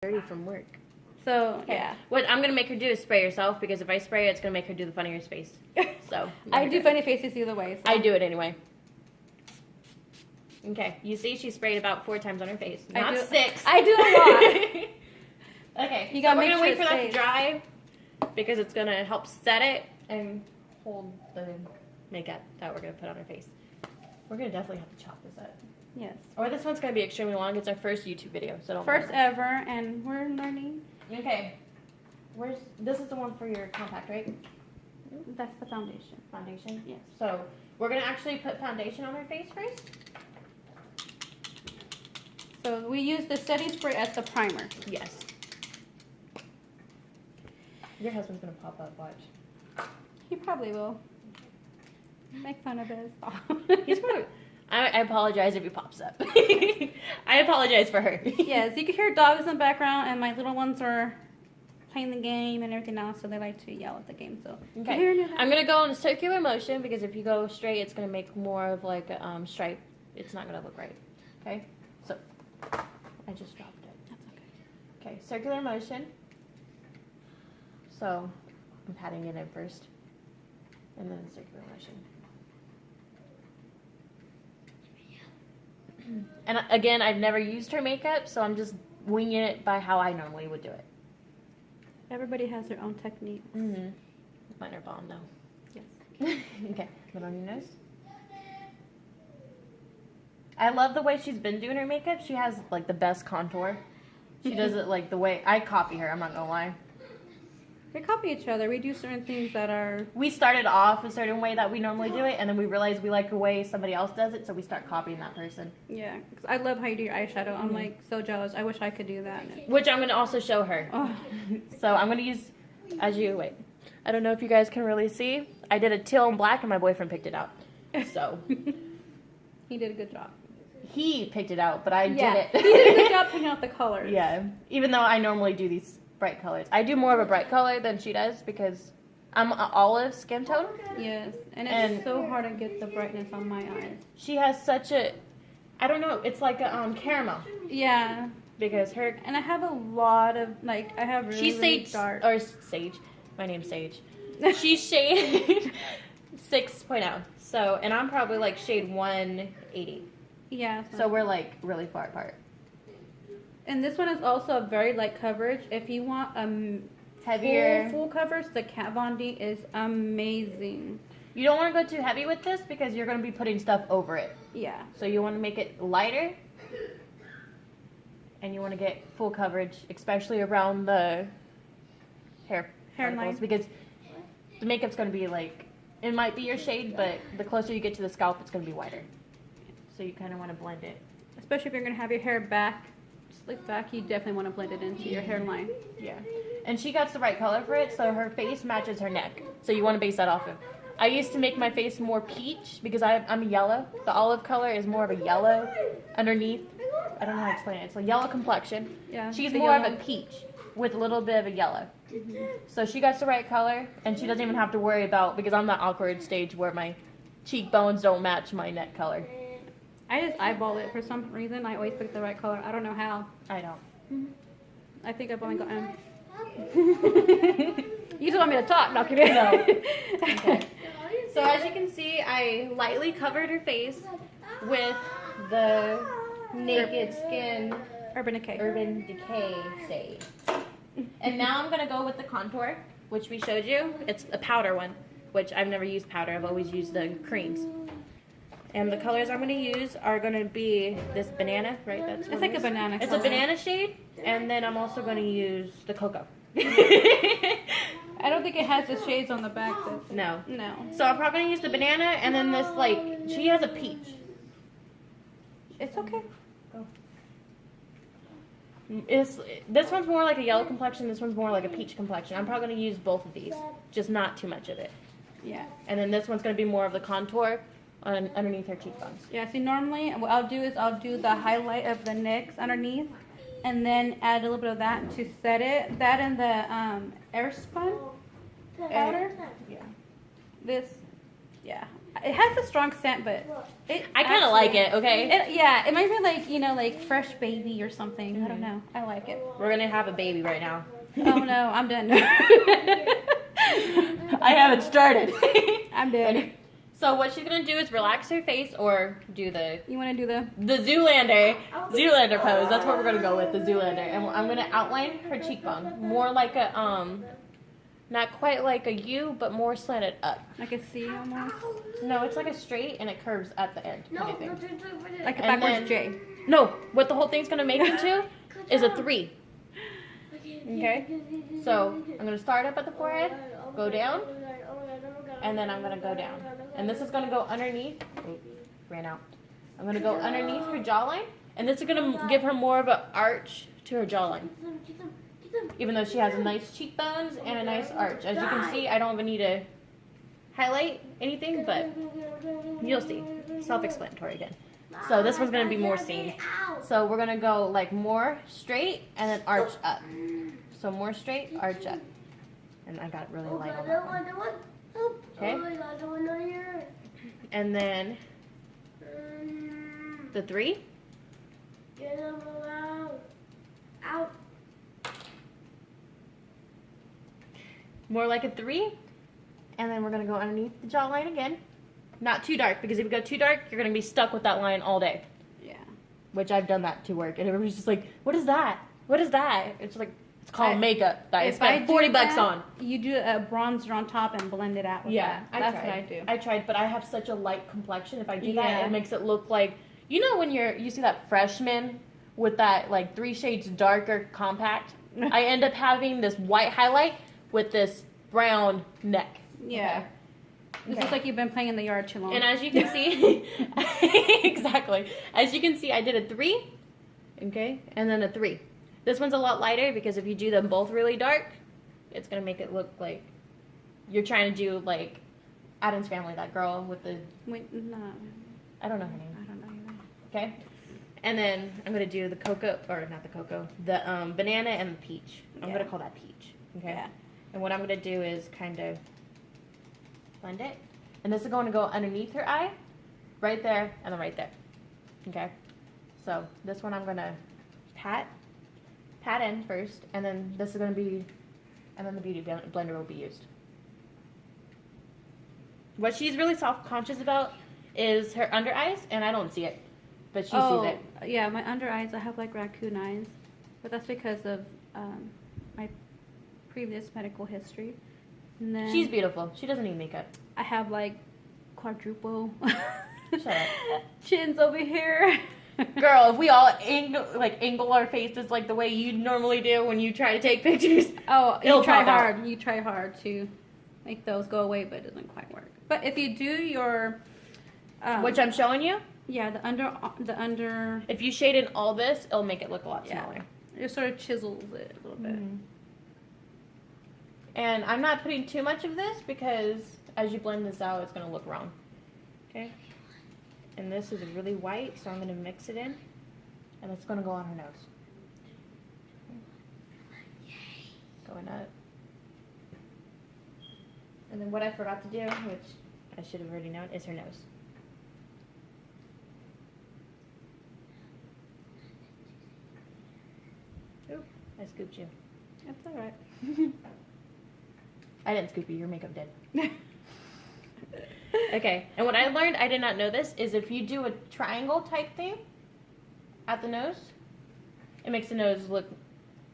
dirty from work. So, yeah. What I'm going to make her do is spray herself, because if I spray it, it's going to make her do the funniest face. So I do funny faces either way. So. I do it anyway. Okay, you see she sprayed about 4 times on her face. Not 6. I do a lot. Okay, you gotta we're make going to sure wait for that stays. to dry, because it's going to help set it and hold the makeup that we're going to put on her face. We're going to definitely have to chop this up. Yes. Or this one's going to be extremely long. It's our first YouTube video, so don't First worry. ever, and we're learning. Okay. This is the one for your compact, right? That's the foundation. Foundation? Yes. So, we're going to actually put foundation on her face first. So we use the setting spray as the primer. Yes. Your husband's going to pop up, watch. He probably will. Make fun of it. He's probably... I apologize if he pops up. I apologize for her. Yes, you can hear dogs in the background, and my little ones are playing the game and everything else, so they like to yell at the game. So okay, I'm gonna go in a circular motion, because if you go straight, it's gonna make more of like a stripe. It's not gonna look right. Okay, so I just dropped it. That's okay. Okay, circular motion. So I'm patting it in first, and then circular motion. And again, I've never used her makeup, so I'm just winging it by how I normally would do it. Everybody has their own technique. Mm-hmm. Mine are bomb, though. Yes. Okay, put on your nose. I love the way she's been doing her makeup. She has, like, the best contour. She does it, like, the way... I copy her, I'm not gonna lie. We copy each other. We do certain things that are... We started off a certain way that we normally do it, and then we realized we like the way somebody else does it, so we start copying that person. Yeah, 'cause I love how you do your eyeshadow. I'm, like, so jealous. I wish I could do that. Which I'm going to also show her. Oh. So I'm going to use... Wait. I don't know if you guys can really see. I did a teal and black, and my boyfriend picked it out. So... He did a good job. He picked it out, but I did it. He did a good job picking out the colors. Yeah, even though I normally do these bright colors. I do more of a bright color than she does, because I'm an olive skin tone. Yes, and it's so hard to get the brightness on my eyes. She has such a, I don't know, it's like a caramel. Yeah. Because her... And I have a lot of, like, I have really, She's really Sage, dark. or Sage. My name's Sage. She's shade 6.0. So, and I'm probably like shade 180. Yeah. So we're like really far apart. And this one is also a very light coverage. If you want heavier full coverage, the Kat Von D is amazing. You don't want to go too heavy with this, because you're going to be putting stuff over it. Yeah. So you want to make it lighter, and you want to get full coverage, especially around the hair particles, because the makeup's going to be like, it might be your shade, but the closer you get to the scalp, it's going to be whiter. So you kind of want to blend it. Especially if you're going to have your hair back, slick back, you definitely want to blend it into your hairline. Yeah. And she got the right color for it, so her face matches her neck. So you want to base that off of. I used to make my face more peach, because I'm a yellow. The olive color is more of a yellow underneath. I don't know how to explain it. It's a yellow complexion. Yeah. She's more of a peach with a little bit of a yellow. Mm-hmm. So she got the right color, and she doesn't even have to worry about, because I'm that awkward stage where my cheekbones don't match my neck color. I just eyeball it for some reason. I always pick the right color. I don't know how. I don't. Mm-hmm. I think I've only gotten... You just want me to talk, not kidding. No. Okay. So as you can see, I lightly covered her face with the Naked Skin Urban Decay shade. And now I'm going to go with the contour, which we showed you. It's a powder one, which I've never used powder. I've always used the creams. And the colors I'm going to use are going to be this banana, right? It's like a banana It's color. a banana shade. And then I'm also going to use the cocoa. I don't think it has the shades on the back. No. No. So I'm probably going to use the banana, and then this, like, she has a peach. It's okay. Go. This one's more like a yellow complexion. This one's more like a peach complexion. I'm probably going to use both of these, just not too much of it. Yeah. And then this one's going to be more of the contour underneath her cheekbones. Yeah, see, normally what I'll do is I'll do the highlight of the NYX underneath, and then add a little bit of that to set it. That and the air spun powder. Yeah. This, yeah. It has a strong scent, but I kind of like it, okay? It might be like, you know, like fresh baby or something. I don't know. I like it. We're going to have a baby right now. Oh, no. I'm done. I haven't started. I'm done. So what she's going to do is relax her face or do the... You want to do the Zoolander pose. That's what we're going to go with, the Zoolander. And I'm going to outline her cheekbone. More like a, not quite like a U, but more slanted up. like a C almost? No, it's like a straight and it curves at the end. Kind of thing. Like a And backwards then- J. No, what the whole thing's going to make into is a 3. Okay? So I'm going to start up at the forehead, go down, and then I'm going to go down. And this is going to go underneath. Oop, ran out. I'm going to go underneath her jawline. And this is going to give her more of an arch to her jawline. Even though she has nice cheekbones and a nice arch. As you can see, I don't even need to highlight anything, but you'll see. Self-explanatory again. So this one's going to be more seen. So we're going to go like more straight and then arch up. So more straight, arch up. And I got it really light on that one. Okay? And then the 3. More like a 3. And then we're going to go underneath the jawline again. Not too dark, because if you go too dark, you're going to be stuck with that line all day. Yeah. Which I've done that to work. And everybody's just like, what is that? What is that? It's like, it's called makeup that I spent $40 on. You do a bronzer on top and blend it out with that. That's what I do. I tried, but I have such a light complexion. If I do Yeah. that, it makes it look like, you know when you see that freshman with that like 3 shades darker compact? I end up having this white highlight with this brown neck. Yeah. It's just like you've been playing in the yard too long. And as you can see, exactly. As you can see, I did a 3, okay, and then a 3. This one's a lot lighter because if you do them both really dark, it's going to make it look like you're trying to do like Addams Family, that girl with the... Wait, no. I don't know her name. I don't know either. Okay? And then I'm going to do the cocoa, or not the cocoa, the banana and the peach. I'm going to call that peach. Okay? Yeah. And what I'm going to do is kind of blend it. And this is going to go underneath her eye, right there, and then right there. Okay? So this one I'm going to pat in first, and then this is going to be, and then the beauty blender will be used. What she's really self-conscious about is her under eyes, and I don't see it, but she sees it. Yeah, my under eyes, I have like raccoon eyes, but that's because of my previous medical history. And then She's beautiful. She doesn't need makeup. I have like quadruple Shut up. chins over here. Girl, if we all angle our faces like the way you normally do when you try to take pictures. Oh, It'll you try pop out. hard. You try hard to make those go away, but it doesn't quite work. But if you do your, Which I'm showing you. yeah, the under, If you shade in all this, it'll make it look a lot yeah, smaller. it sort of chisels it a little bit. Mm-hmm. And I'm not putting too much of this because as you blend this out, it's going to look wrong. Okay? And this is really white, so I'm going to mix it in. And it's going to go on her nose. Going up. And then what I forgot to do, which I should have already known, is her nose. Oop, I scooped you. That's all right. I didn't scoop you, your makeup did. Okay, and what I learned, I did not know this, is if you do a triangle type thing at the nose, it makes the nose look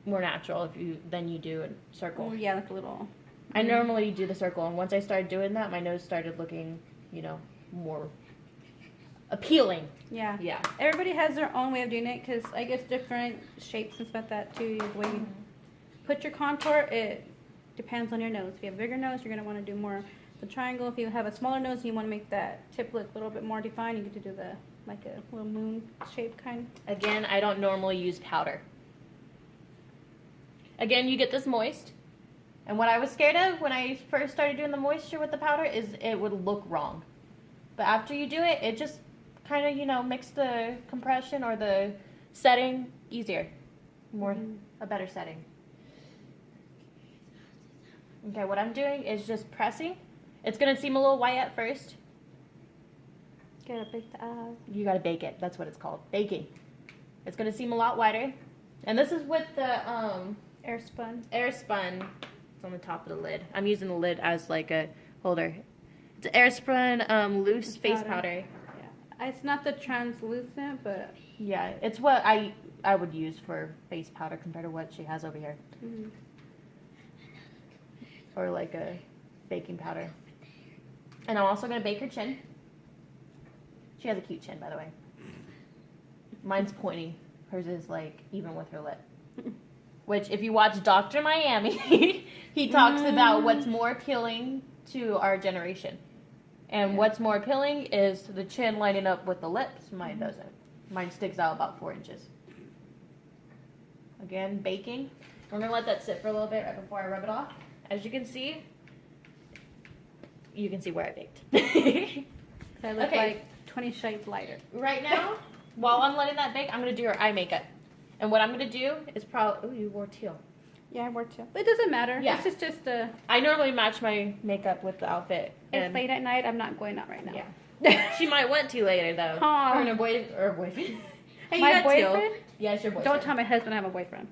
more natural than you do a circle. Oh, yeah, like a little. I normally do the circle, and once I started doing that, my nose started looking, more appealing. Yeah. Yeah. Everybody has their own way of doing it because I guess different shapes and stuff that too. The way you put your contour, it depends on your nose. If you have a bigger nose, you're going to want to do more the triangle. If you have a smaller nose and you want to make that tip look a little bit more defined, you get to do the like a little moon shape kind. Again, I don't normally use powder. Again, you get this moist. And what I was scared of when I first started doing the moisture with the powder is it would look wrong. But after you do it, it just kind of, makes the compression or the setting easier. A better setting. Okay, what I'm doing is just pressing. It's going to seem a little white at first. Gotta bake the eyes. You gotta bake it. That's what it's called. Baking. It's gonna seem a lot wider. And this is with the Air spun. air spun. It's on the top of the lid. I'm using the lid as like a holder. It's air spun loose face powder. Yeah. It's not the translucent, but Yeah, it's what I would use for face powder compared to what she has over here. mm-hmm. Or like a baking powder. And I'm also gonna bake her chin. She has a cute chin, by the way. Mine's pointy. Hers is like even with her lip. Which, if you watch Dr. Miami, he talks about what's more appealing to our generation. And what's more appealing is the chin lining up with the lips. Mine doesn't. Mine sticks out about 4 inches. Again, baking. We're going to let that sit for a little bit right before I rub it off. As you can see where I baked. So I look like 20 shades lighter. Right now, while I'm letting that bake, I'm going to do her eye makeup. And what I'm going to do is probably... Oh, you wore teal. Yeah, I wore teal. But it doesn't matter. Yeah. It's just a... I normally match my makeup with the outfit. It's late at night. I'm not going out right now. Yeah. She might want to later, though. Huh. Her and her boyfriend. Hey, My you got boyfriend? teal. Yeah, it's your boyfriend. Don't tell my husband I have a boyfriend.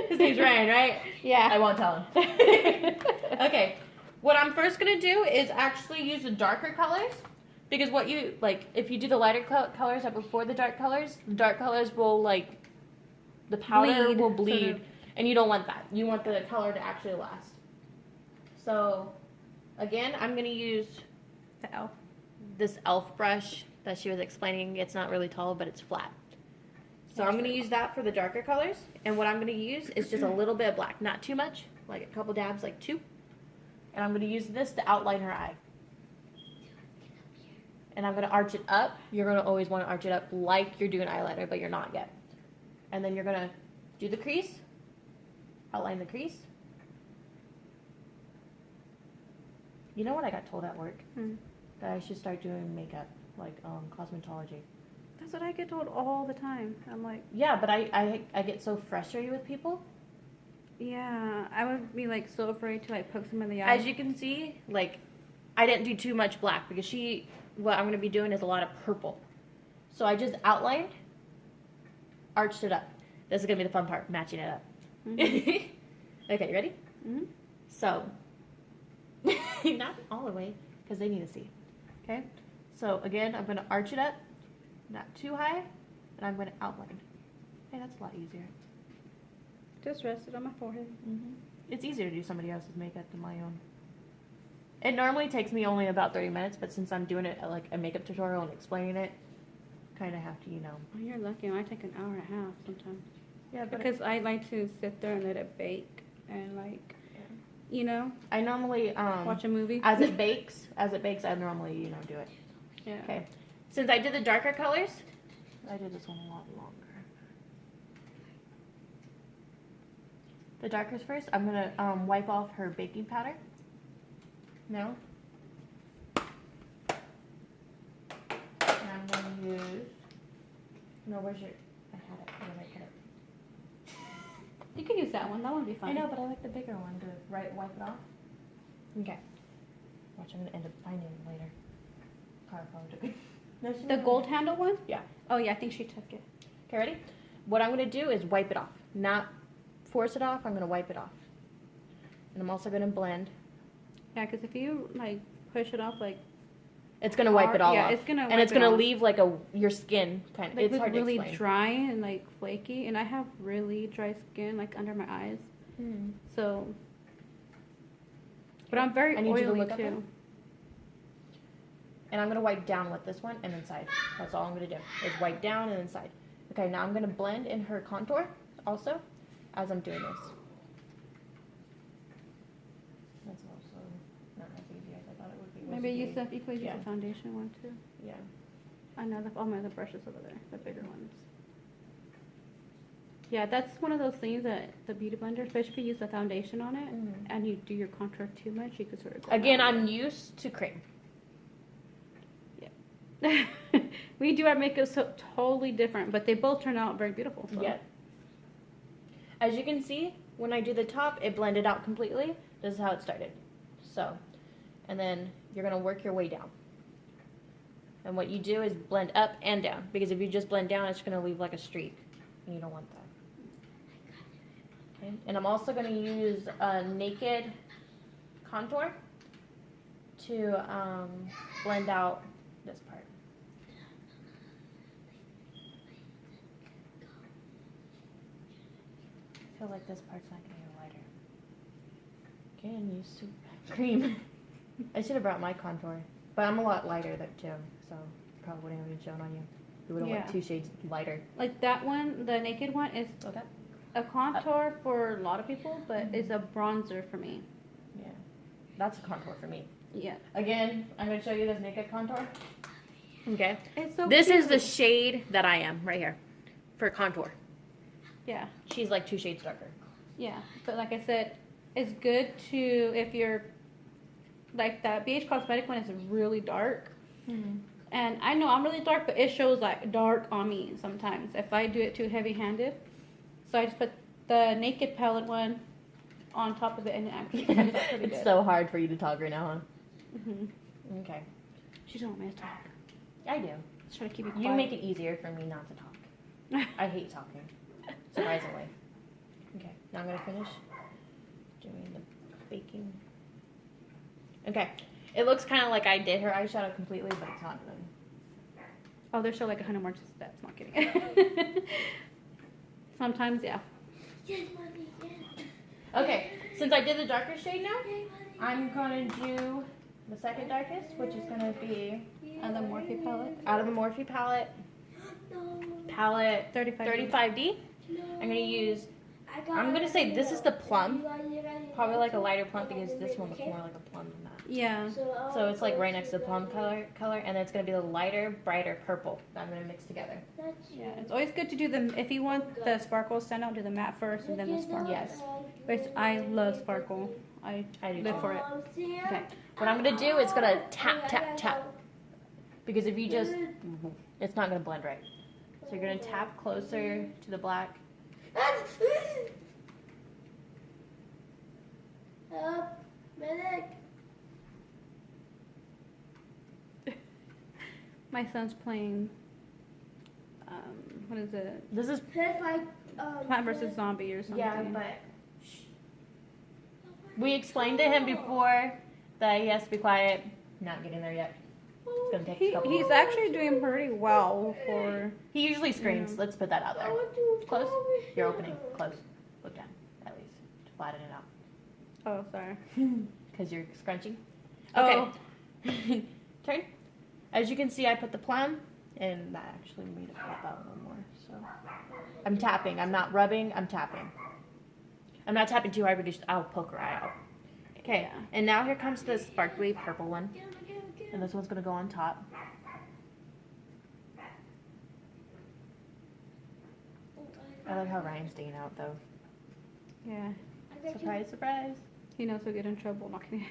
His name's Ryan, right? Yeah. I won't tell him. Okay. What I'm first going to do is actually use the darker colors. Because what you, like, if you do the lighter colors right before the dark colors will, like, the powder will bleed. Sort of. And you don't want that. You want the color to actually last. So, again, I'm going to use The elf. this e.l.f. brush that she was explaining. It's not really tall, but it's flat. So I'm going to use that for the darker colors. And what I'm going to use is just a little bit of black. Not too much. Like a couple dabs, like 2. And I'm going to use this to outline her eye. And I'm going to arch it up. You're going to always want to arch it up like you're doing eyeliner, but you're not yet. And then you're going to do the crease. Outline the crease. You know what I got told at work? That I should start doing makeup, like cosmetology. That's what I get told all the time. I'm like... Yeah, but I get so frustrated with people. Yeah, I would be like so afraid to like poke them in the eye. As you can see, like, I didn't do too much black because what I'm going to be doing is a lot of purple. So I just outlined, arched it up. This is going to be the fun part, matching it up. Okay, you ready? So, not all the way, because they need to see. Okay? So, again, I'm going to arch it up, not too high, and I'm going to outline. Hey, that's a lot easier. Just rest it on my forehead. It's easier to do somebody else's makeup than my own. It normally takes me only about 30 minutes, but since I'm doing it at like a makeup tutorial and explaining it, kind of have to, Oh, you're lucky. I take an hour and a half sometimes. Yeah, but Because I like to sit there and let it bake and like, I normally watch a movie. as it bakes, I normally do it. Yeah. Okay. Since I did the darker colors, I did this one a lot longer. The darkers first. I'm gonna wipe off her baking powder. No. And I'm gonna use. No, where's your? I had it. Where did I put it? You can use that one. That one would be fun. I know, but I like the bigger one to wipe it off. Okay. Watch, I'm gonna end up finding it later. Car phone took it. No, she The didn't. gold handle one? Yeah. Oh yeah, I think she took it. Okay, ready? What I'm gonna do is wipe it off. Not force it off. I'm gonna wipe it off. And I'm also gonna blend. Yeah, because if you like push it off like It's gonna wipe it all yeah, off. it's gonna and wipe it's it gonna off. leave like your skin kind of. like It's hard to really explain. dry and like flaky, and I have really dry skin like under my eyes. So, but I'm very I need you to oily look up too. there. And I'm gonna wipe down with this one and inside. That's all I'm gonna do. Is wipe down and inside. Okay, now I'm gonna blend in her contour also as I'm doing this. That's also not as easy as I thought it would be. Maybe use you could use Yeah. the foundation one too. Yeah. I know all my other brushes over there, the bigger ones. Yeah, that's one of those things that the beauty blender, especially if you use the foundation on it and you do your contour too much, you could sort of go Again, down I'm used to cream. Yeah. We do our makeup so totally different, but they both turn out very beautiful. So. Yeah. As you can see, when I do the top, it blended out completely. This is how it started. So, and then you're gonna work your way down. And what you do is blend up and down, because if you just blend down, it's going to leave like a streak, and you don't want that. Okay. And I'm also going to use a naked contour to blend out this part. I feel like this part's not going to get lighter. Okay, and use cream. I should have brought my contour, but I'm a lot lighter too, so probably wouldn't have been shown on you. You would have went 2 shades lighter. Like that one, the naked one is a contour for a lot of people, but it's a bronzer for me. Yeah, that's a contour for me. Yeah. Again, I'm going to show you this naked contour. Okay. It's so This cute. is the shade that I am right here for contour. Yeah. She's like 2 shades darker. Yeah, but like I said, it's good to, if you're, like that BH Cosmetic one is really dark. Mm-hmm. And I know I'm really dark, but it shows like dark on me sometimes if I do it too heavy-handed. So I just put the naked palette one on top of it, and it actually comes out pretty good. It's so hard for you to talk right now, huh? Mm-hmm. Okay. She don't want me to talk. I do. Just try to keep you quiet. You make it easier for me not to talk. I hate talking, surprisingly. Okay, now I'm going to finish doing the baking. Okay, it looks kind of like I did her eyeshadow completely, but it's not good. Oh, there's still like 100 more steps. Not kidding. Sometimes, yeah. Okay, since I did the darker shade now, I'm going to do the second darkest, which is going to be And the Morphe palette. out of the Morphe palette, palette 35D. I'm going to use, I'm going to say this is the plum, probably like a lighter plum, because this one looks more like a plum than that. Yeah. So it's like right next to the plum color, and then it's going to be the lighter, brighter purple that I'm going to mix together. Yeah, it's always good to do the, if you want the sparkle stand out, do the matte first and then the sparkle. Yes. But I love sparkle. I do live too. for it. Okay, what I'm going to do is going to tap, tap, tap. Because if you just, it's not going to blend right. So you're going to tap closer to the black. My son's playing, what is it? This is, Plant vs. Zombie or something. yeah, but we explained to him before that he has to be quiet. Not getting there yet. It's going to take a couple. He's actually doing pretty well for... He usually screams. Let's put that out there. Close. You're opening. Close. Look down, at least, to flatten it out. Oh, sorry. Because you're scrunching. Okay. Oh. Turn. As you can see, I put the plum, and that actually made it pop out a little more. So I'm tapping. I'm not rubbing. I'm tapping. I'm not tapping too hard because I'll poke her eye out. Okay. Yeah. And now here comes the sparkly purple one, and this one's gonna go on top. I love how Ryan's staying out though. Yeah. Surprise, surprise. He knows he'll get in trouble. Not kidding.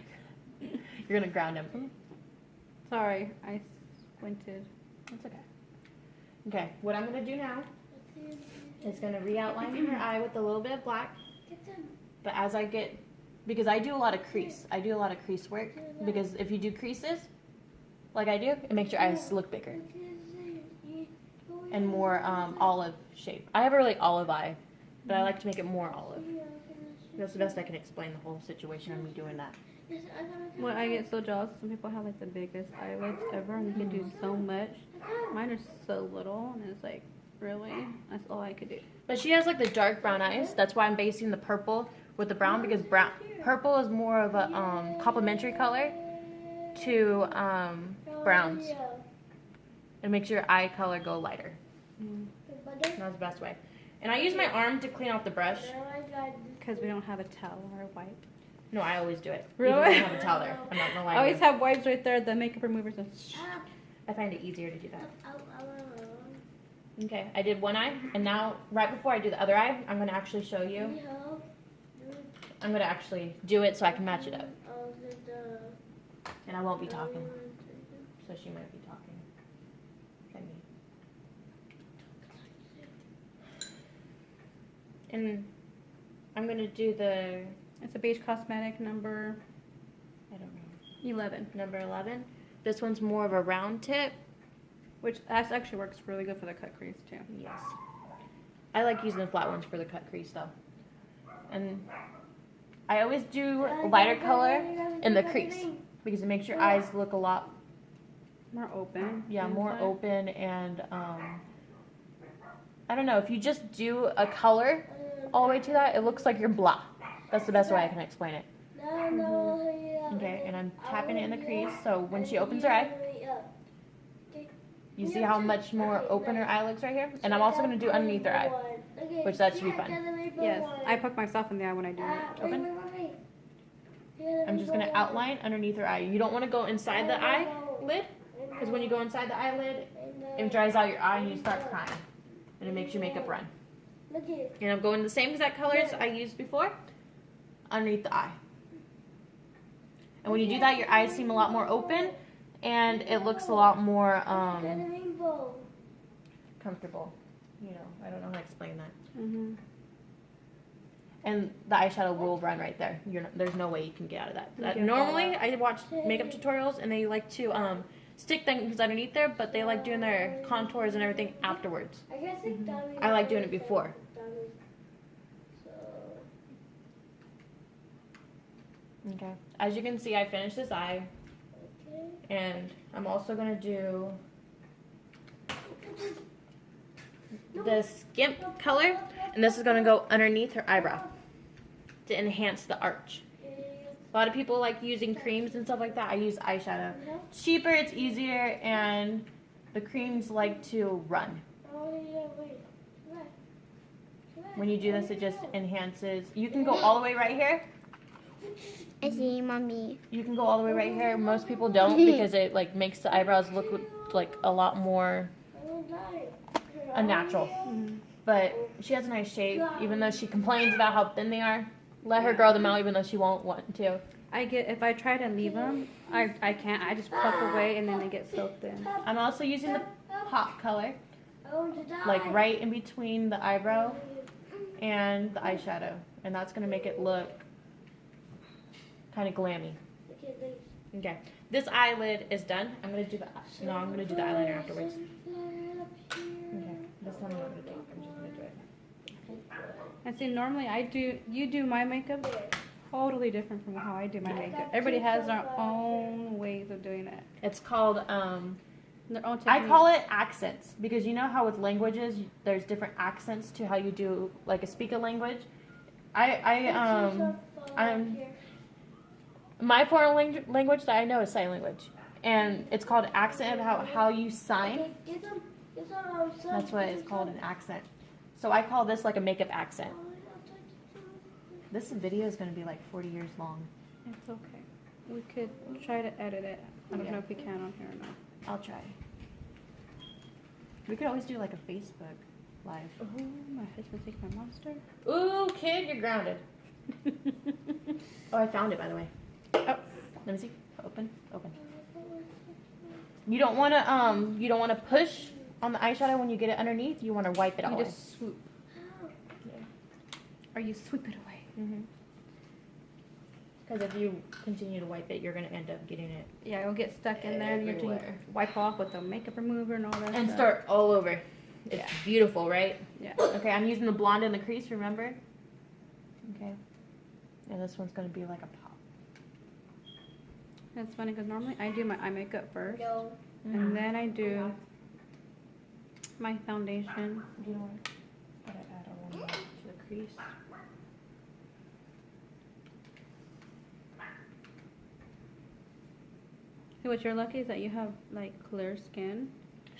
You're gonna ground him. Sorry, I squinted. That's okay. Okay, what I'm gonna do now is gonna re-outline her eye with a little bit of black. But as I get, because I do a lot of crease. I do a lot of crease work. Because if you do creases, like I do, it makes your eyes look bigger. And more olive shape. I have a really olive eye, but I like to make it more olive. That's the best I can explain the whole situation of me doing that. Well, I get so jealous. Some people have like the biggest eyelids ever, and they can do so much. Mine are so little, and it's like, really? That's all I could do. But she has like the dark brown eyes. That's why I'm basing the purple with the brown, because purple is more of a complementary color to browns. It makes your eye color go lighter. That's the best way. And I use my arm to clean off the brush. Because we don't have a towel or a wipe. No, I always do it. Really? Even when I have a towel there. I'm not gonna lie. I always have wipes right there, the makeup removers. And I find it easier to do that. Okay, I did one eye, and now right before I do the other eye, I'm gonna actually show you. I'm gonna actually do it so I can match it up. And I won't be talking, so she might be talking. At me. And I'm gonna do the, it's a beige cosmetic number I don't know, 11. number 11. This one's more of a round tip, Which actually works really good for the cut crease too. Yes. I like using the flat ones for the cut crease though. And I always do lighter color in the crease because it makes your eyes look a lot more open. Yeah, more open, and I don't know, if you just do a color all the way to that, it looks like you're blah. That's the best way I can explain it. Okay, and I'm tapping it in the crease, so when she opens her eye, you see how much more open her eye looks right here? And I'm also going to do underneath her eye, which that should be fun. Yes, I poke myself in the eye when I do it. Open. I'm just going to outline underneath her eye. You don't want to go inside the eyelid, because when you go inside the eyelid, it dries out your eye and you start crying. And it makes your makeup run. And I'm going the same exact colors I used before underneath the eye. And when you do that, your eyes seem a lot more open and it looks a lot more comfortable. You know, I don't know how to explain that. And the eyeshadow will run right there. There's no way you can get out of that. Normally, I watch makeup tutorials and they like to stick things underneath there, but they like doing their contours and everything afterwards. I like doing it before. Okay. As you can see, I finished this eye. And I'm also going to do the skimp color. And this is going to go underneath her eyebrow to enhance the arch. A lot of people like using creams and stuff like that. I use eyeshadow. It's cheaper, it's easier, and the creams like to run. When you do this, it just enhances. You can go all the way right here. I see, mommy. You can go all the way right here. Most people don't because it like makes the eyebrows look like a lot more unnatural. But she has a nice shape, even though she complains about how thin they are. Let her grow them out, even though she won't want to. If I try to leave them, I can't. I just pluck away and then they get so thin. I'm also using the pop color, like right in between the eyebrow and the eyeshadow, and that's gonna make it look kind of glammy. Okay, this eyelid is done. I'm gonna do the eyeliner afterwards. Okay, this time I'm not gonna do it. I'm just gonna do it. And see, normally you do my makeup totally different from how I do my makeup. Everybody has their own ways of doing it. It's called, Their own technique. I call it accents, because you know how with languages, there's different accents to how you do, like a speak a language. My foreign language that I know is sign language. And it's called accent of how you sign. That's what it's called, an accent. So I call this like a makeup accent. This video is going to be like 40 years long. It's okay. We could try to edit it. I don't know if we can on here or not. I'll try. We could always do like a Facebook Live. Oh, my husband take my monster. Ooh, kid, you're grounded. Oh, I found it, by the way. Oh, let me see. Open. You don't want to push on the eyeshadow when you get it underneath. You want to wipe it all. You just swoop. Or you sweep it away. Because if you continue to wipe it, you're going to end up getting it. Yeah, it'll get stuck in there and you have to wipe off with the makeup remover and all that And stuff. start all over. It's beautiful, right? Yeah. Okay, I'm using the blonde in the crease, remember? Okay. And this one's going to be like a pop. That's funny because normally I do my eye makeup first. And then I do my foundation. You know what? Gotta add a little more to the crease. See, what you're lucky is that you have like clear skin.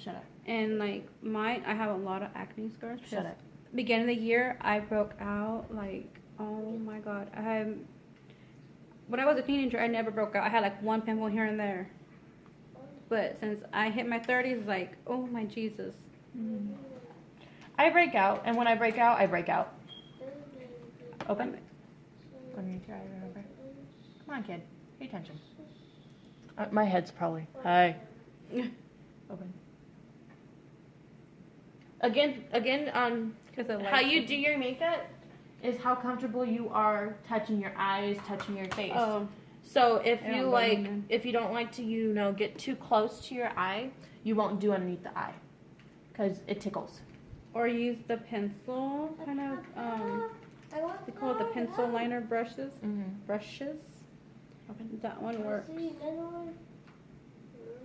Shut up. And like mine, I have a lot of acne scars. Shut up. Beginning of the year, I broke out like, oh my god. When I was a teenager, I never broke out. I had like one pimple here and there. But since I hit my 30s, like, oh my Jesus. I break out, and when I break out, I break out. Open. Underneath your eye, remember? Come on, kid. Pay attention. My head's probably. Hi. Open. Again, how you do your makeup is how comfortable you are touching your eyes, touching your face. Oh. So if you don't like to, get too close to your eye, you won't do underneath the eye because it tickles. Or use the pencil kind of, they call it the pencil liner brushes. Brushes. That one works.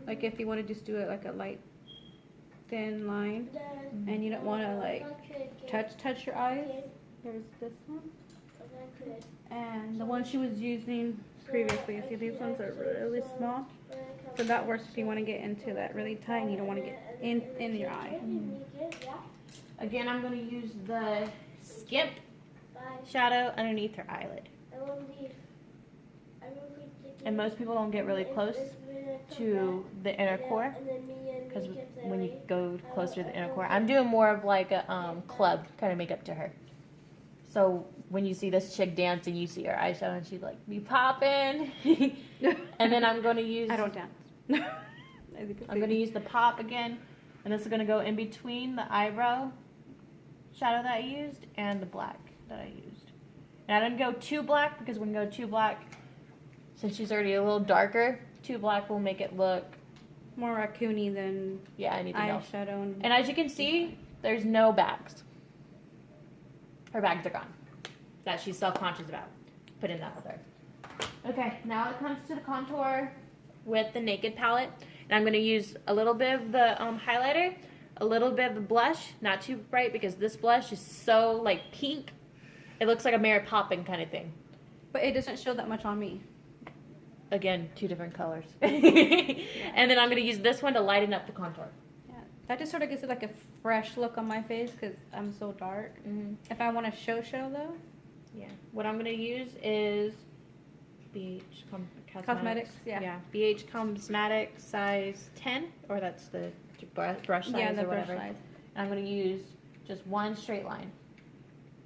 Like if you want to just do it like a light, thin line, and you don't want to like touch your eyes. There's this one. And the one she was using previously. See, these ones are really small. So that works if you want to get into that really tight and you don't want to get in your eye. Again, I'm going to use the Skimp shadow underneath her eyelid. And most people don't get really close to the inner core because when you go closer to the inner core, I'm doing more of like a club kind of makeup to her. So when you see this chick dancing, you see her eyeshadow and she's like, be popping. And then I'm going to use... I don't dance. I'm going to use the pop again. And this is going to go in between the eyebrow shadow that I used and the black that I used. And I didn't go too black because when you go too black, since she's already a little darker, too black will make it look... more raccoony than anything else. Eyeshadow. And as you can see, there's no bags. Her bags are gone. That she's self-conscious about. Put in that with her. Okay, now it comes to the contour with the Naked palette. And I'm going to use a little bit of the highlighter, a little bit of the blush, not too bright because this blush is so like pink. It looks like a Mary Poppins kind of thing. But it doesn't show that much on me. Again, 2 different colors. And then I'm going to use this one to lighten up the contour. Yeah, that just sort of gives it like a fresh look on my face because I'm so dark. If I want to show though. Yeah. What I'm going to use is BH Cosmetics. Yeah. BH Cosmetics size 10, or that's the brush size Yeah, the or brush whatever. size. And I'm going to use just one straight line.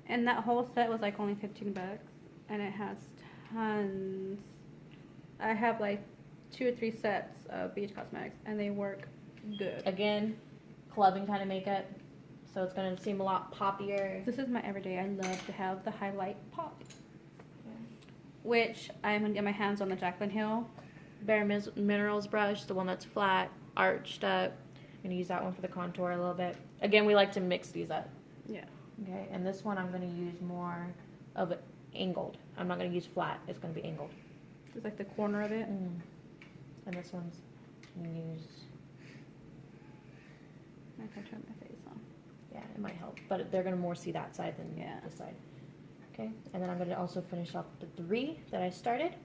And that whole set was like only $15, and it has tons. I have like 2 or 3 sets of BH Cosmetics, and they work good. Again, clubbing kind of makeup, so it's going to seem a lot poppier. This is my everyday. I love to have the highlight pop. Which I'm going to get my hands on the Jaclyn Hill Bare Minerals brush, the one that's flat, arched up. I'm going to use that one for the contour a little bit. Again, we like to mix these up. Yeah. Okay, and this one I'm going to use more of it angled. I'm not going to use flat. It's going to be angled. Just like the corner of it. And this one's going to use... I can turn my face on. Yeah, it might help. But they're going to more see that side than this side. Okay, and then I'm going to also finish off the 3 that I started.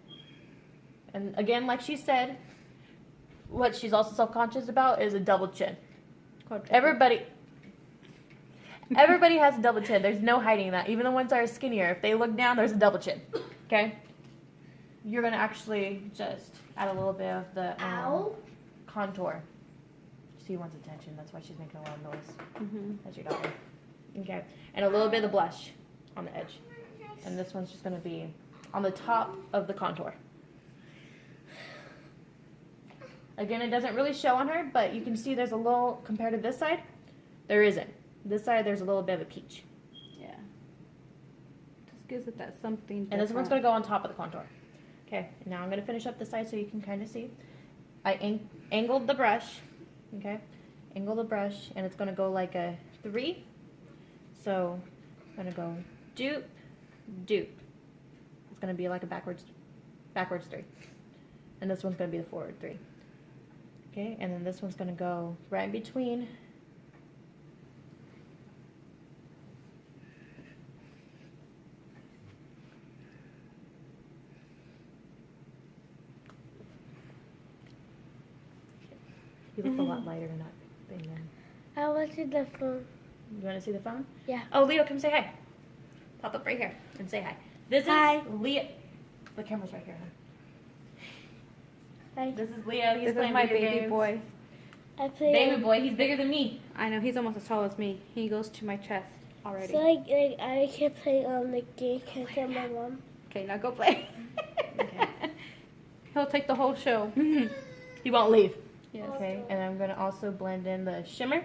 And again, like she said, what she's also self-conscious about is a double chin. Everybody has a double chin. There's no hiding that. Even the ones that are skinnier, if they look down, there's a double chin. Okay? You're going to actually just add a little bit of the contour. She wants attention. That's why she's making a lot of noise. That's your daughter. Okay. And a little bit of the blush on the edge. And this one's just going to be on the top of the contour. Again, it doesn't really show on her, but you can see there's a little, compared to this side, there isn't. This side, there's a little bit of a peach. Yeah. Just gives it that something different. And this one's going to go on top of the contour. Okay, now I'm going to finish up this side so you can kind of see. I angled the brush, okay? Angle the brush, and it's going to go like a 3. So I'm going to go dupe, dupe. It's going to be like a backwards 3. And this one's going to be the forward 3. Okay, and then this one's going to go right in between. You look a lot lighter in that thing then. I want to see the phone. You want to see the phone? Yeah. Oh, Leo, come say hi. Pop up right here and say hi. This Hi. is Leo. The camera's right here. Hi. This is Leo. He's This playing is my video baby games. boy. I play. Baby boy. He's bigger than me. I know, he's almost as tall as me. He goes to my chest already. So like I can play the game. Can I tell my mom? Okay, now go play. Okay. He'll take the whole show. He won't leave. Yes. Okay, and I'm going to also blend in the shimmer.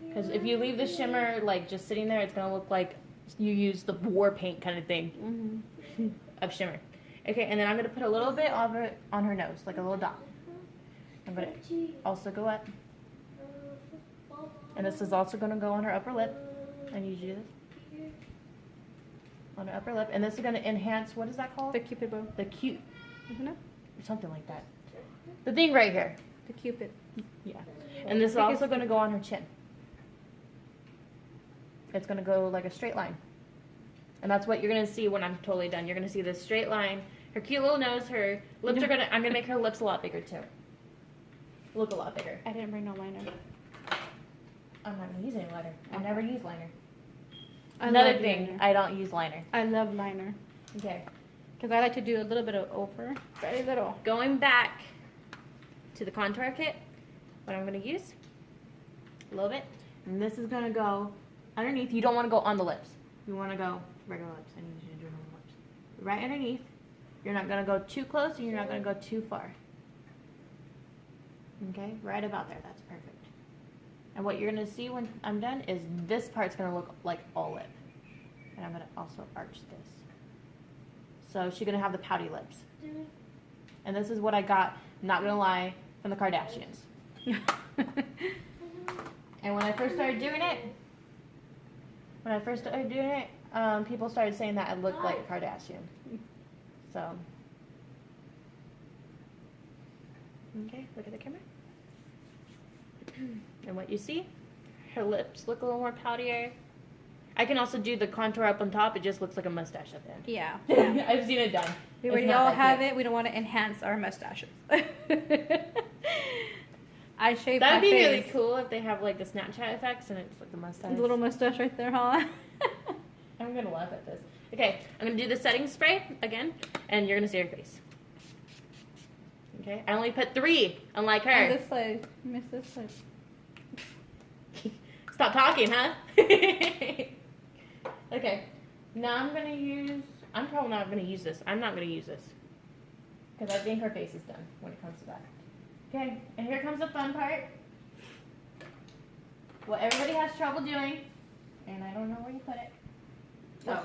Because if you leave the shimmer like just sitting there, it's going to look like you use the war paint kind of thing of shimmer. Okay, and then I'm going to put a little bit of it on her nose, like a little dot. I'm going to also go up And this is also going to go on her upper lip. I need you to do this. On her upper lip. And this is going to enhance, what is that called? The Cupid bow. The cute, Isn't it? or something like that. The thing right here. The Cupid. Yeah. And this is also going to go on her chin. It's going to go like a straight line. And that's what you're going to see when I'm totally done. You're going to see this straight line. Her cute little nose, her lips are going to, I'm going to make her lips a lot bigger too. Look a lot bigger. I didn't bring no liner. I'm not going to use any liner. I never use liner. I Another love thing, liner. I don't use liner. I love liner. Okay. Because I like to do a little bit of over. Very little. Going back to the contour kit, what I'm going to use, a little bit, and this is going to go underneath. You don't want to go on the lips. You want to go regular lips. I need you to do normal lips. Right underneath. You're not going to go too close, and you're not going to go too far. Okay, right about there. That's perfect. And what you're going to see when I'm done is this part's going to look like all lip. And I'm going to also arch this. So she's going to have the pouty lips. And this is what I got, not going to lie, from the Kardashians. And when I first started doing it, people started saying that I looked like a Kardashian. So, okay, look at the camera. And what you see, her lips look a little more poutier. I can also do the contour up on top. It just looks like a mustache at the end. Yeah. I've seen it done. We It's already not all that have good. it. We don't want to enhance our mustaches. I shaved That'd my be face. really cool if they have like the Snapchat effects and it's like the mustache. The little mustache right there, huh? I'm gonna laugh at this. Okay, I'm gonna do the setting spray again, and you're gonna see her face. Okay, I only put 3, unlike On her. this side. Miss this side. Stop talking, huh? Okay, now I'm gonna use. I'm probably not gonna use this. I'm not gonna use this because I think her face is done when it comes to that. Okay, and here comes the fun part. What everybody has trouble doing, and I don't know where you put it. Oh,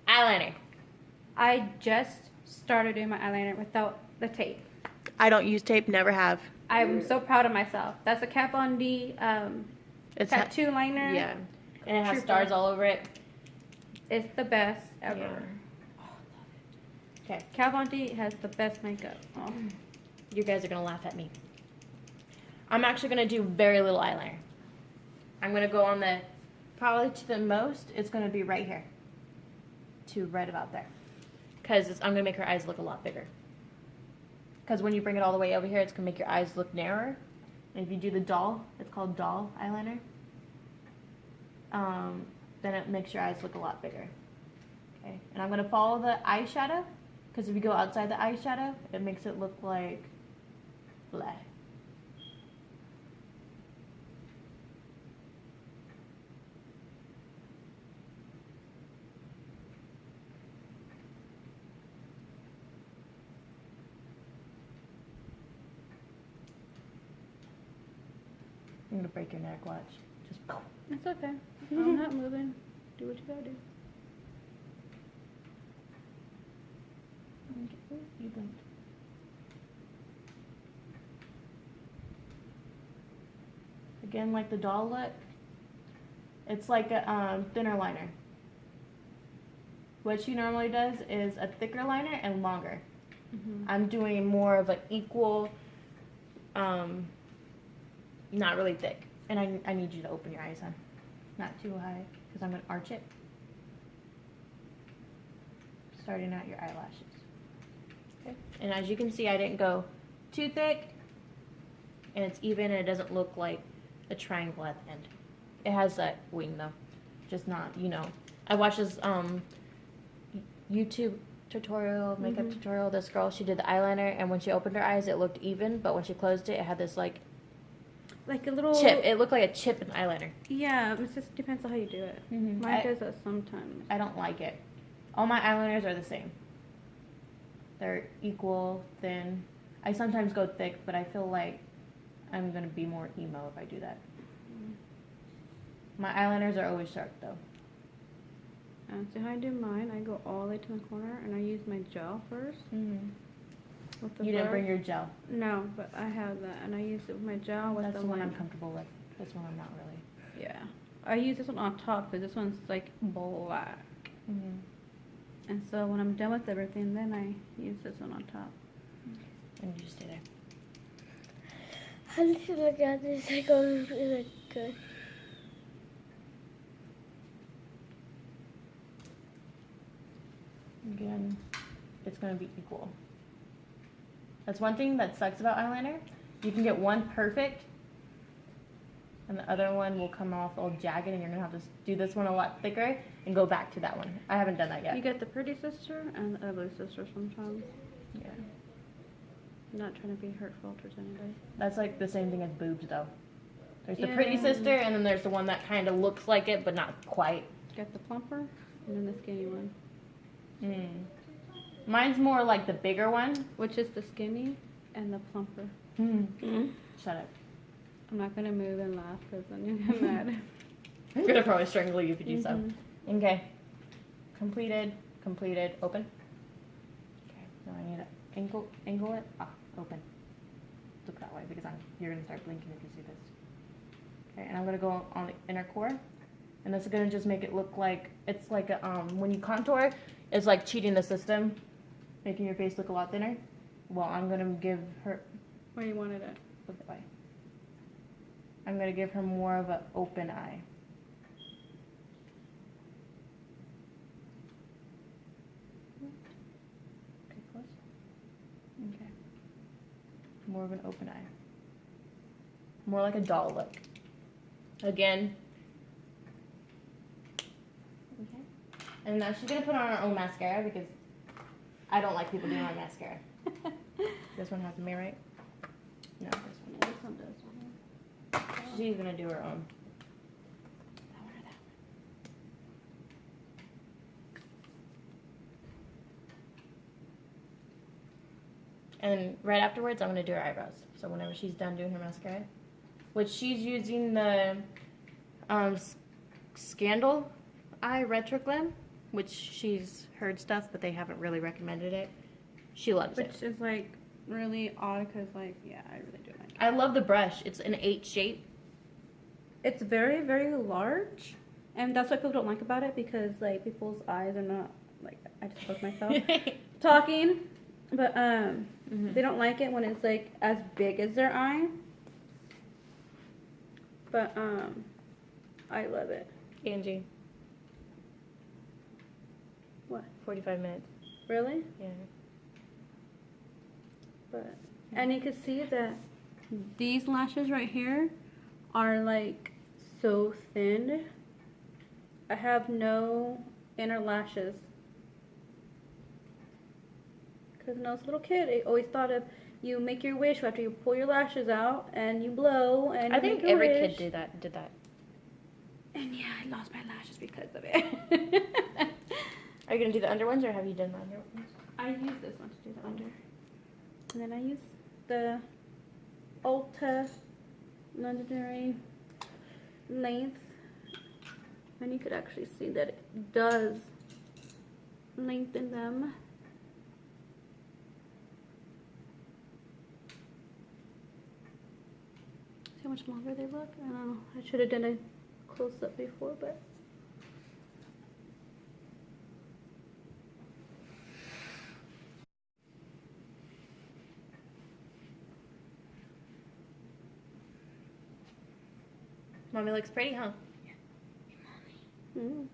eyeliner. I just started doing my eyeliner without the tape. I don't use tape, never have. I'm so proud of myself. That's a Kat Von D It's tattoo liner. Yeah, and it has Trooper. stars all over it. It's the best ever. Yeah. Okay, Kat Von D has the best makeup. Oh. you guys are gonna laugh at me. I'm actually gonna do very little eyeliner. I'm gonna go on the, probably to the most, it's gonna be right here. To right about there. Because I'm gonna make her eyes look a lot bigger. Because when you bring it all the way over here, it's gonna make your eyes look narrower. And if you do the doll, it's called doll eyeliner, then it makes your eyes look a lot bigger. Okay, and I'm gonna follow the eyeshadow, because if you go outside the eyeshadow, it makes it look like blah. I'm gonna break your neck, watch. Just boom. It's okay. I'm not moving. Do what you gotta do. Ooh, you blinked. Again, like the doll look, it's like a thinner liner. What she normally does is a thicker liner and longer. I'm doing more of an equal, not really thick. And I need you to open your eyes, huh? Not too high, because I'm going to arch it. Starting out your eyelashes. Okay. And as you can see, I didn't go too thick. And it's even, and it doesn't look like a triangle at the end. It has that wing, though. Just not, you know. I watched this YouTube tutorial, makeup tutorial. This girl, she did the eyeliner, and when she opened her eyes, it looked even. But when she closed it, it had this, like Like a little chip. It looked like a chip in the eyeliner. Yeah, it just depends on how you do it. Mhm. Mine does that sometimes. I don't like it. All my eyeliners are the same. They're equal, thin. I sometimes go thick, but I feel like I'm going to be more emo if I do that. My eyeliners are always sharp, though. And so how I do mine, I go all the way to the corner and I use my gel first. With the You didn't bring brush. your gel. No, but I have that and I use it with my gel with That's the the one I'm line. comfortable with. This one I'm not really. Yeah. I use this one on top because this one's like black. Mm-hmm. And so when I'm done with everything, then I use this one on top. And you just stay there. How did you look at this? Like, oh, it look good. Again, it's going to be equal. That's one thing that sucks about eyeliner. You can get one perfect, and the other one will come off all jagged, and you're going to have to do this one a lot thicker and go back to that one. I haven't done that yet. You get the pretty sister and the ugly sister sometimes. Yeah. I'm not trying to be hurtful towards anybody. That's like the same thing as boobs, though. There's the pretty Yeah. sister, and then there's the one that kind of looks like it, but not quite. Get the plumper and then the skinny one. Mm. Mine's more like the bigger one. Which is the skinny and the plumper. Mm. Shut up. I'm not going to move and laugh because then you get mad. I'm going to probably strangle you if you do so. Mhm. Okay. Completed. Completed. Open. Okay. Now I need to angle it. Ah, open. Look that way because you're going to start blinking if you see this. Okay, and I'm going to go on the inner core. And this is going to just make it look like, it's like a, when you contour, it's like cheating the system, making your face look a lot thinner. Well, I'm going to give her, Where you wanted it. look that way. I'm going to give her more of an open eye. Okay, close. Okay. More of an open eye. More like a doll look. Again. Okay. And now she's going to put on her own mascara because I don't like people doing my mascara. This one has me, right? No, this one. Yeah, this one does. She's going to do her own. That one or that one. And right afterwards, I'm going to do her eyebrows. So whenever she's done doing her mascara, which she's using the Scandal Eye Retroglim, which she's heard stuff, but they haven't really recommended it. She loves it. Which is like really odd because like, yeah, I really do like it. I love the brush. It's an 8 shape. It's very, very large. And that's what people don't like about it because like people's eyes are not, like, I just spoke myself talking. But they don't like it when it's like as big as their eye. But I love it. Angie. What? 45 minutes. Really? Yeah. But and you can see that these lashes right here are like so thin. I have no inner lashes. Because when I was a little kid, I always thought of you make your wish after you pull your lashes out and you blow and I you think make your every wish. kid did that. And yeah, I lost my lashes because of it. Are you gonna do the under ones or have you done the under ones? I use this one to do the under. And then I use the Ulta Legendary length. And you could actually see that it does lengthen them. See how much longer they look? I don't know. I should have done a close up before, but. Mommy looks pretty, huh? Mm.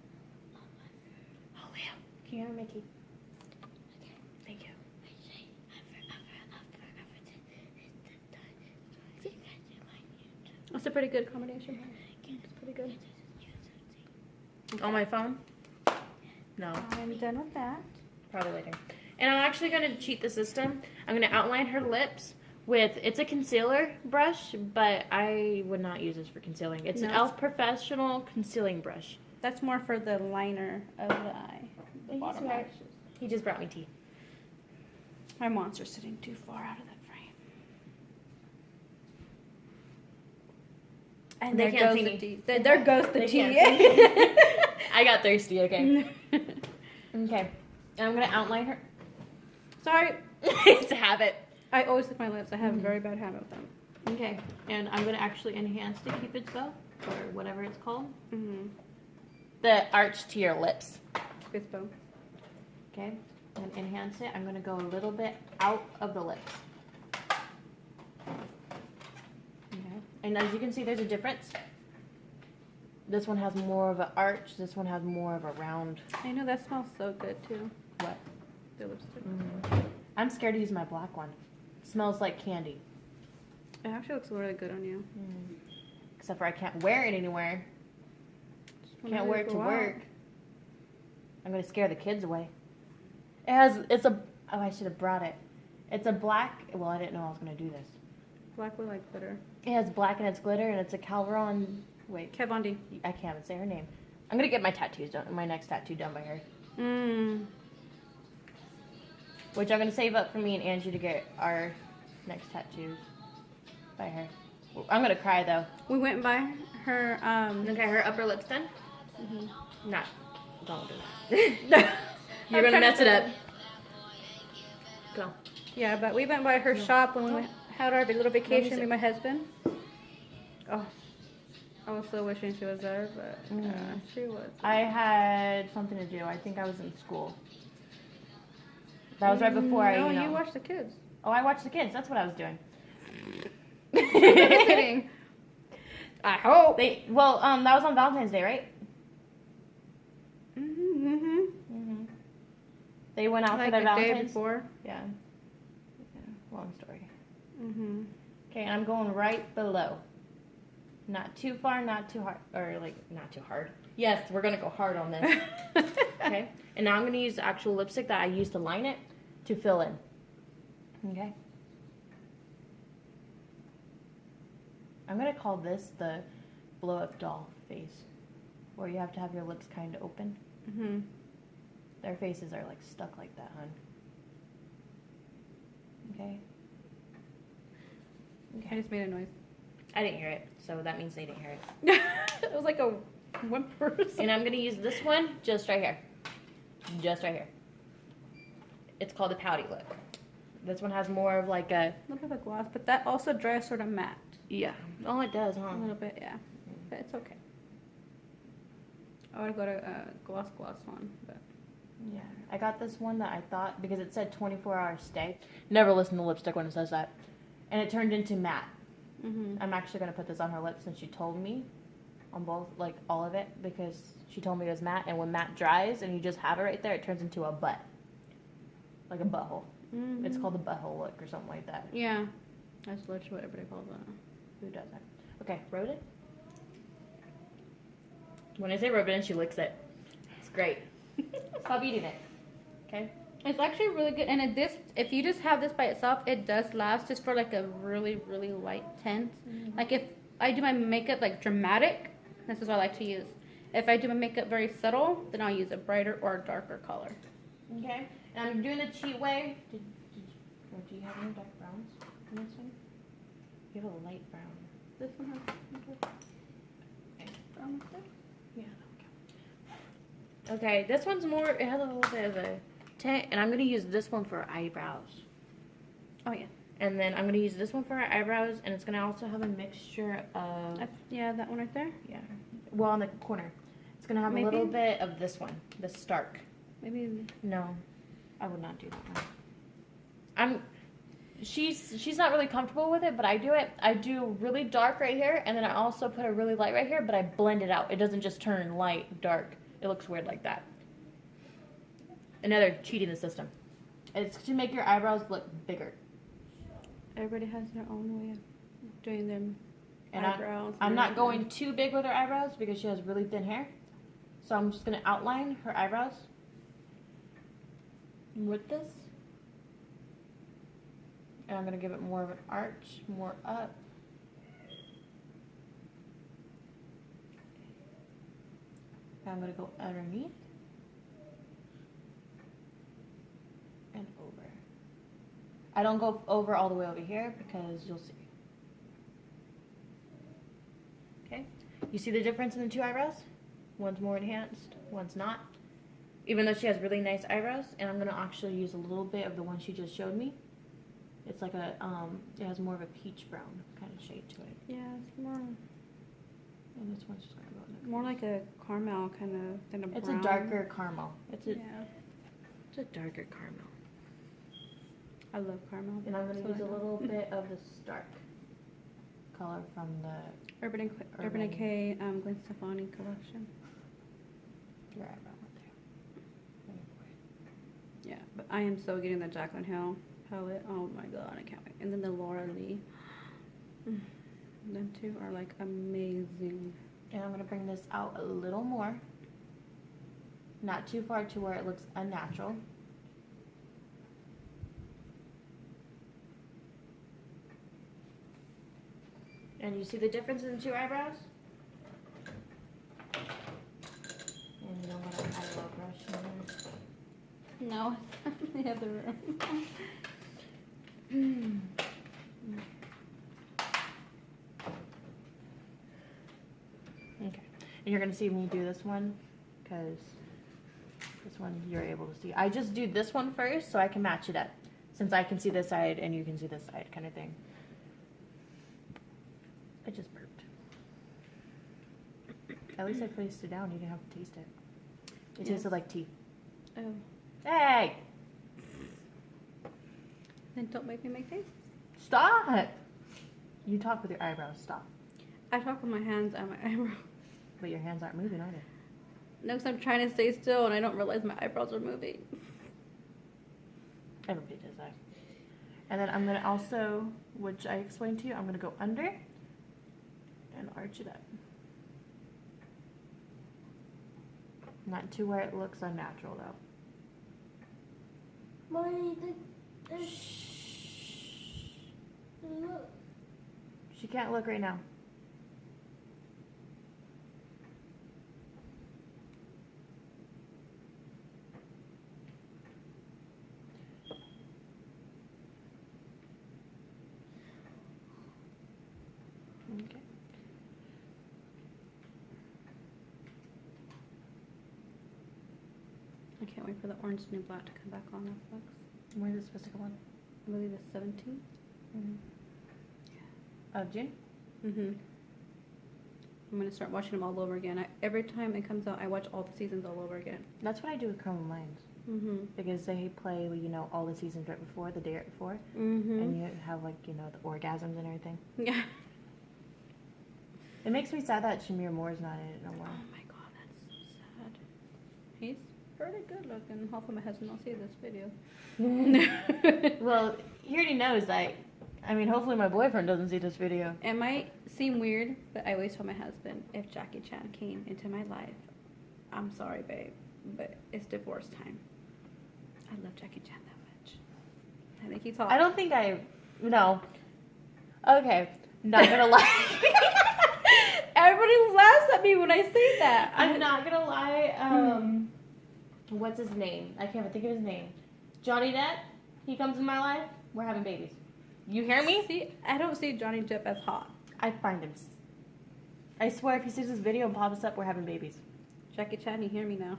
Oh, Leo. Can you hear Mickey? Thank you. That's a pretty good combination. It's pretty good. On my phone? No. I'm done with that. Probably later. And I'm actually going to cheat the system. I'm going to outline her lips with, it's a concealer brush, but I would not use this for concealing. It's an No. e.l.f. Professional Concealing Brush. That's more for the liner of the eye. The He's bottom right. lashes. He just brought me tea. My monster's sitting too far out of the frame. And They there can't goes see the me. tea. There goes the They tea. can't see I got thirsty, okay. Okay. And I'm going to outline her. Sorry. It's a habit. I always lick my lips. I have a very bad habit with them. Okay. And I'm going to actually enhance to keep it so. or whatever it's called. Mm-hmm. The arch to your lips. Bispo. Okay, and enhance it. I'm gonna go a little bit out of the lips. Okay, and as you can see, there's a difference. This one has more of an arch. This one has more of a round. I know that smells so good too. What? The lipstick. I'm scared to use my black one. It smells like candy. It actually looks really good on you. Except for I can't wear it anywhere. Can't wear it to work. I'm gonna scare the kids away. It's a, oh, I should have brought it. It's a black, well, I didn't know I was gonna do this. Black with like glitter. It has black and it's glitter and it's a Calvaron, wait, Kat Von D. I can't even say her name. I'm gonna get my tattoos done, my next tattoo done by her. Which I'm gonna save up for me and Angie to get our next tattoos by her. I'm gonna cry though. We went by her, Okay, her upper lip's done? Not, don't do that. You're gonna mess it up. Go. yeah, but we went by her shop when we had our little vacation with my husband. Oh, I was so wishing she was there, but she was. I had something to do. I think I was in school. That was right before No, you know. you watched the kids. Oh, I watched the kids. That's what I was doing. Kidding. I hope. That was on Valentine's Day, right? They went out Like for their the day Valentine's. before. Yeah. Long story. Okay, and I'm going right below. Not too far, not too hard, or like not too hard. Yes, we're gonna go hard on this. Okay, and now I'm gonna use the actual lipstick that I used to line it to fill in. Okay. I'm gonna call this the blow up doll face, where you have to have your lips kind of open. Their faces are like stuck like that, hon. Okay. I just made a noise. I didn't hear it, so that means they didn't hear it. It was like a whimper. And I'm gonna use this one just right here. Just right here. It's called the pouty look. This one has more of like a... A little bit of gloss, but that also dries sort of matte. Yeah. Oh, it does, huh? A little bit, yeah. But it's okay. I would go to gloss one, but... Yeah. I got this one that I thought, because it said 24-hour stay. Never listen to lipstick when it says that. And it turned into matte. I'm actually going to put this on her lips since she told me on both, like all of it, because she told me it was matte. And when matte dries and you just have it right there, it turns into a butt. Like a butthole. It's called the butthole look or something like that. Yeah. That's literally what everybody calls it. Who doesn't? Okay, rode it. When I say rub it in, she licks it. It's great. Stop eating it. Okay? It's actually really good. And if you just have this by itself, it does last just for like a really, really light tint. Like if I do my makeup like dramatic, this is what I like to use. If I do my makeup very subtle, then I'll use a brighter or a darker color. Okay? And I'm doing the cheat way. Do you have any dark browns in this one? You have a light brown. This one has brown with it? Yeah. Okay, this one's more, it has a little bit of a tint, and I'm going to use this one for eyebrows. Oh, yeah. And then I'm going to use this one for our eyebrows, and it's going to also have a mixture of... Yeah, that one right there? Yeah. Well, on the corner. It's going to have a little bit of this one, the Stark. Maybe. No, I would not do that one. She's not really comfortable with it, but I do it. I do really dark right here, and then I also put a really light right here, but I blend it out. It doesn't just turn light, dark. It looks weird like that. Another cheating the system. It's to make your eyebrows look bigger. Everybody has their own way of doing them eyebrows. I'm not going too big with her eyebrows because she has really thin hair. So I'm just going to outline her eyebrows with this. And I'm going to give it more of an arch, more up. And I'm going to go underneath and over. I don't go over all the way over here because you'll see. Okay? You see the difference in the two eyebrows? One's more enhanced, one's not. Even though she has really nice eyebrows, and I'm going to actually use a little bit of the one she just showed me. It's like a, it has more of a peach brown kind of shade to it. Yeah, it's more. And this one's just gonna go in there. More like a caramel kind of than a brown. It's a darker caramel. Yeah. It's a darker caramel. I love caramel. And I'm gonna So use I a know. little bit of the stark color from the Urban Decay Gwen Stefani collection. your eyebrow right there. Yeah, but I am so getting the Jaclyn Hill palette. Oh my god, I can't wait. And then the Laura Lee. Them two are like amazing. And I'm gonna bring this out a little more. Not too far to where it looks unnatural. And you see the difference in the two eyebrows? And you don't want an eyebrow brush in there. No, they have the room. Okay. And you're gonna see me do this one, because this one you're able to see. I just do this one first so I can match it up. Since I can see this side and you can see this side kind of thing. I just burped. At least I placed it down. You didn't have to taste it. It tasted like tea. Oh, Hey! then don't make me make faces. Stop! You talk with your eyebrows. Stop. I talk with my hands and my eyebrows. But your hands aren't moving, are they? No, because I'm trying to stay still and I don't realize my eyebrows are moving. Everybody does that. And then I'm going to also, which I explained to you, I'm going to go under and arch it up. Not to where it looks unnatural, though. Mommy, look. She can't look right now. Okay. I can't wait for the Orange New Black to come back on Netflix. When is it supposed to come on? I believe it's 17th. Of June? Mm-hmm. I'm going to start watching them all over again. Every time it comes out, I watch all the seasons all over again. That's what I do with Criminal Minds. Mm-hmm. Because they play, you know, all the seasons right before, the day right before. Mm-hmm. And you have, like, you know, the orgasms and everything. Yeah. It makes me sad that Shamir Moore's not in it no more. Oh my god, that's so sad. He's pretty good looking. Hopefully my husband will see this video. Well, he already knows that. I mean, hopefully my boyfriend doesn't see this video. It might seem weird, but I always tell my husband, if Jackie Chan came into my life, I'm sorry, babe, but it's divorce time. I love Jackie Chan that much. I think he's hot. I don't think no. Okay, not gonna lie. Everybody laughs at me when I say that. I'm not gonna lie. What's his name? I can't even think of his name. Johnny Depp. He comes in my life. We're having babies. You hear me? See, I don't see Johnny Depp as hot. I find him. I swear, if he sees this video and pops up, we're having babies. Jackie Chan, you hear me now?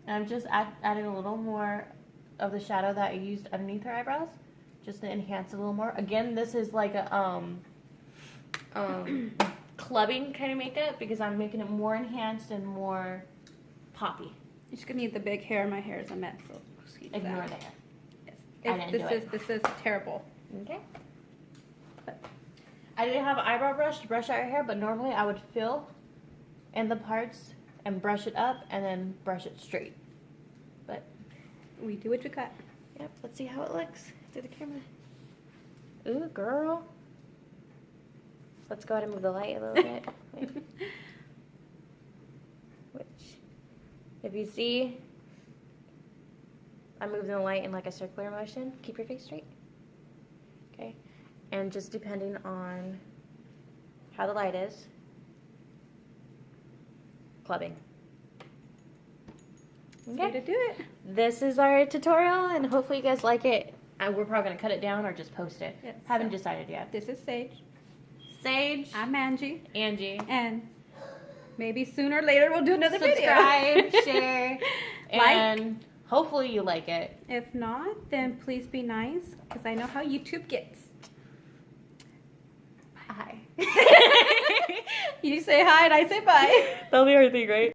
I'm just adding a little more of the shadow that I used underneath her eyebrows, just to enhance it a little more. Again, this is like a clubbing kind of makeup because I'm making it more enhanced and more poppy. You're just gonna need the big hair. My hair is a mess, so excuse Ignore that. the hair. Yes. I didn't do it. This is terrible. Okay. I didn't have an eyebrow brush to brush out your hair, but normally I would fill in the parts and brush it up and then brush it straight. But We do what you cut. yep, let's see how it looks through the camera. Ooh, girl. Let's go ahead and move the light a little bit. Wait. Which, if you see, I'm moving the light in like a circular motion. Keep your face straight. Okay. And just depending on how the light is, clubbing. Way to do it. This is our tutorial, and hopefully you guys like it. We're probably going to cut it down or just post it. Yes. Haven't decided yet. This is Sage. Sage, I'm Angie. Angie. And maybe sooner or later we'll do another Subscribe, video. share, Like. and hopefully you like it. If not, then please be nice, because I know how YouTube gets. You say hi and I say bye. That'll be our thing, right?